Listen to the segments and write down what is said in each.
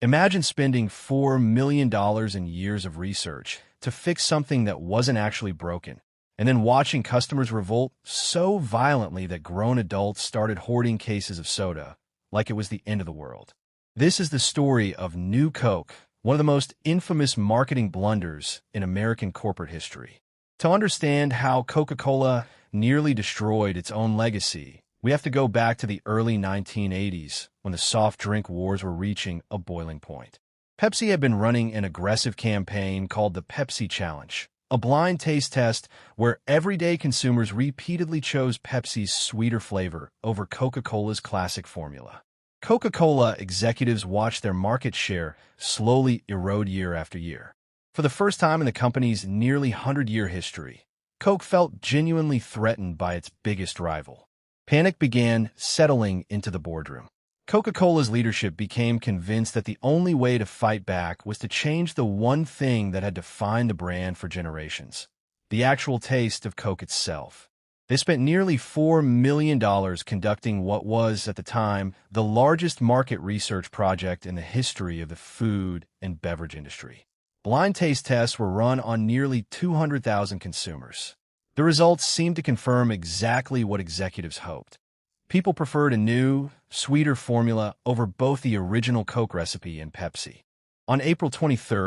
Imagine spending $4 million in years of research to fix something that wasn't actually broken, and then watching customers revolt so violently that grown adults started hoarding cases of soda like it was the end of the world. This is the story of New Coke, one of the most infamous marketing blunders in American corporate history. To understand how Coca-Cola nearly destroyed its own legacy, we have to go back to the early 1980s when the soft drink wars were reaching a boiling point. Pepsi had been running an aggressive campaign called the Pepsi Challenge, a blind taste test where everyday consumers repeatedly chose Pepsi's sweeter flavor over Coca-Cola's classic formula. Coca-Cola executives watched their market share slowly erode year after year. For the first time in the company's nearly 100-year history, Coke felt genuinely threatened by its biggest rival. Panic began settling into the boardroom. Coca-Cola's leadership became convinced that the only way to fight back was to change the one thing that had defined the brand for generations: the actual taste of Coke itself. They spent nearly $4 million conducting what was, at the time, the largest market research project in the history of the food and beverage industry. Blind taste tests were run on nearly 200,000 consumers. The results seemed to confirm exactly what executives hoped. People preferred a new, sweeter formula over both the original Coke recipe and Pepsi. On April 23,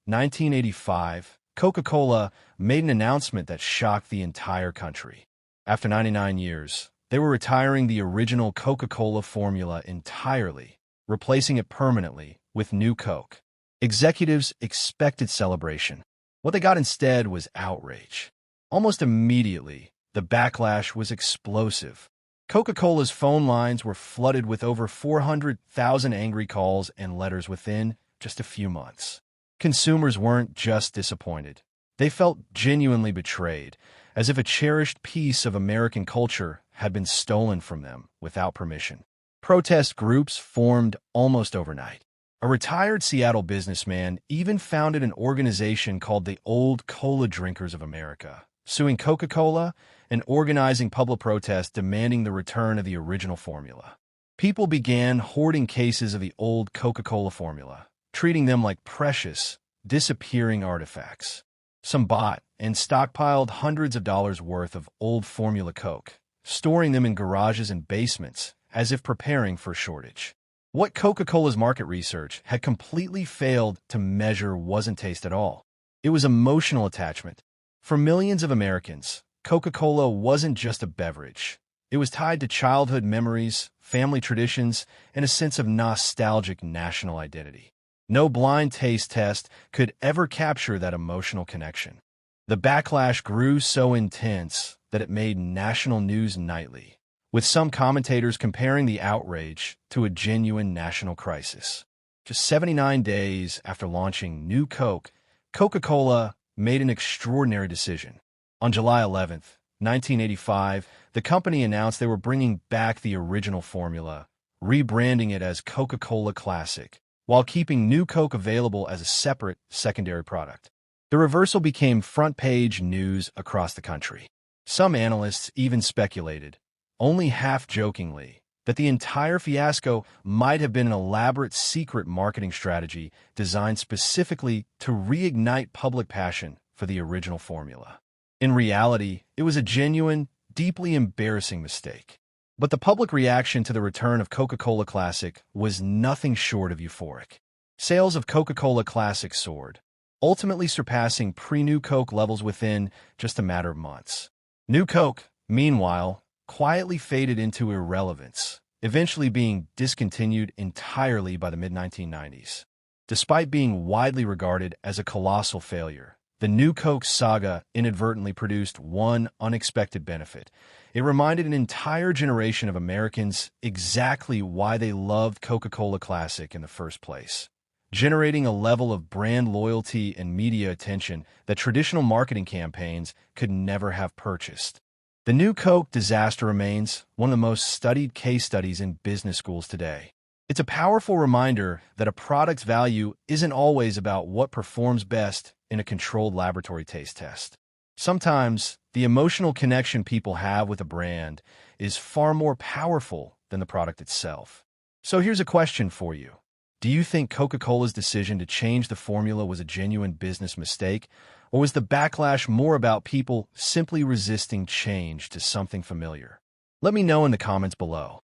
1985, Coca-Cola made an announcement that shocked the entire country. After 99 years, they were retiring the original Coca-Cola formula entirely, replacing it permanently with New Coke. Executives expected celebration. What they got instead was outrage. Almost immediately, the backlash was explosive. Coca-Cola's phone lines were flooded with over 400,000 angry calls and letters within just a few months. Consumers weren't just disappointed. They felt genuinely betrayed, as if a cherished piece of American culture had been stolen from them without permission. Protest groups formed almost overnight. A retired Seattle businessman even founded an organization called the Old Cola Drinkers of America, suing Coca-Cola and organizing public protests demanding the return of the original formula. People began hoarding cases of the old Coca-Cola formula, treating them like precious, disappearing artifacts. Some bought and stockpiled hundreds of dollars worth of old formula Coke, storing them in garages and basements as if preparing for a shortage. What Coca-Cola's market research had completely failed to measure wasn't taste at all. It was emotional attachment. For millions of Americans, Coca-Cola wasn't just a beverage. It was tied to childhood memories, family traditions, and a sense of nostalgic national identity. No blind taste test could ever capture that emotional connection. The backlash grew so intense that it made national news nightly, with some commentators comparing the outrage to a genuine national crisis. Just 79 days after launching New Coke, Coca-Cola made an extraordinary decision. On July 11, 1985, the company announced they were bringing back the original formula, rebranding it as Coca-Cola Classic, while keeping New Coke available as a separate secondary product. The reversal became front-page news across the country. Some analysts even speculated, only half-jokingly, that the entire fiasco might have been an elaborate secret marketing strategy designed specifically to reignite public passion for the original formula. In reality, it was a genuine, deeply embarrassing mistake. But the public reaction to the return of Coca-Cola Classic was nothing short of euphoric. Sales of Coca-Cola Classic soared, ultimately surpassing pre-New Coke levels within just a matter of months. New Coke, meanwhile, quietly faded into irrelevance, eventually being discontinued entirely by the mid-1990s. Despite being widely regarded as a colossal failure, the New Coke saga inadvertently produced one unexpected benefit. It reminded an entire generation of Americans exactly why they loved Coca-Cola Classic in the first place, generating a level of brand loyalty and media attention that traditional marketing campaigns could never have purchased. The New Coke disaster remains one of the most studied case studies in business schools today. It's a powerful reminder that a product's value isn't always about what performs best in a controlled laboratory taste test. Sometimes, the emotional connection people have with a brand is far more powerful than the product itself. So here's a question for you. Do you think Coca-Cola's decision to change the formula was a genuine business mistake, or was the backlash more about people simply resisting change to something familiar? Let me know in the comments below.